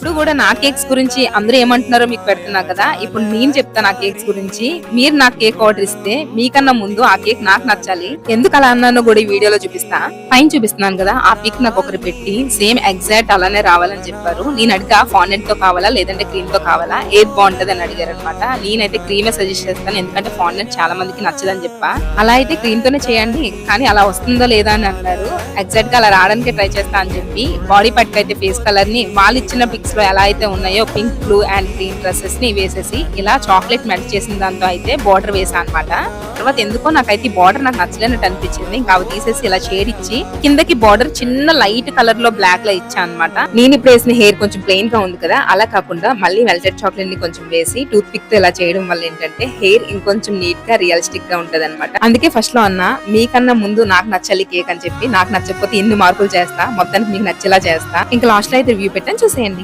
ఎప్పుడు కూడా నా కేక్స్ గురించి అందరూ ఏమంటున్నారో మీకు పెడుతున్నా కదా. ఇప్పుడు నేను చెప్తాను ఆ కేక్స్ గురించి. మీరు నా కేక్ ఆర్డర్ ఇస్తే మీకన్నా ముందు ఆ కేక్ నాకు నచ్చాలి. ఎందుకు అలా అన్నానో కూడా ఈ వీడియోలో చూపిస్తా. పైన చూపిస్తున్నాను కదా, ఆ పిక్ నాకు ఒకరు పెట్టి సేమ్ ఎగ్జాక్ట్ అలానే రావాలని చెప్పారు. నేను అడిగా ఫాండెంట్ తో కావాలా లేదంటే క్రీమ్ తో కావాలా, ఏది బాగుంటది అని అడిగారు అనమాట. నేనైతే క్రీమే సజెస్ట్ చేస్తాను, ఎందుకంటే ఫాండెంట్ చాలా మందికి నచ్చదని చెప్పా. అలా అయితే క్రీమ్ తోనే చేయండి, కానీ అలా వస్తుందో లేదా అని అన్నారు. ఎగ్జాక్ట్ గా అలా రావడానికి ట్రై చేస్తా అని చెప్పి బాడీ పట్టు అయితే ఫేస్ కలర్ ని వాళ్ళు ఇచ్చిన పిక్స్ లో ఎలా అయితే ఉన్నాయో pink, blue and green dresses ని వేసేసి ఇలా చాక్లెట్ మెల్ట్ చేసిన దాంతో అయితే బార్డర్ వేసా అనమాట. తర్వాత ఎందుకో నాకైతే బార్డర్ నాకు నచ్చలేనట్టు అనిపించింది. ఇంకా అవి తీసేసి ఇలా షేడ్ ఇచ్చి కిందకి బార్డర్ చిన్న లైట్ కలర్ లో బ్లాక్ లో ఇచ్చా అనమాట. నేను ఇప్పుడు వేసిన హెయిర్ కొంచెం ప్లెయిన్ గా ఉంది కదా, అలా కాకుండా మళ్ళీ మెల్టెడ్ చాక్లెట్ ని కొంచెం వేసి టూత్ పిక్ తో ఇలా చేయడం వల్ల ఏంటంటే హెయిర్ ఇంకొంచెం నీట్ గా రియలిస్టిక్ గా ఉంటది అనమాట. అందుకే ఫస్ట్ లో అన్నా మీకన్నా ముందు నాకు నచ్చాలి కేక్ అని చెప్పి. నాకు నచ్చకపోతే ఎన్ని మార్పులు చేస్తా, మొత్తానికి మీకు నచ్చేలా చేస్తా. ఇంకా లాస్ట్ లో అయితే రివ్యూ పెట్టని చూసేయండి.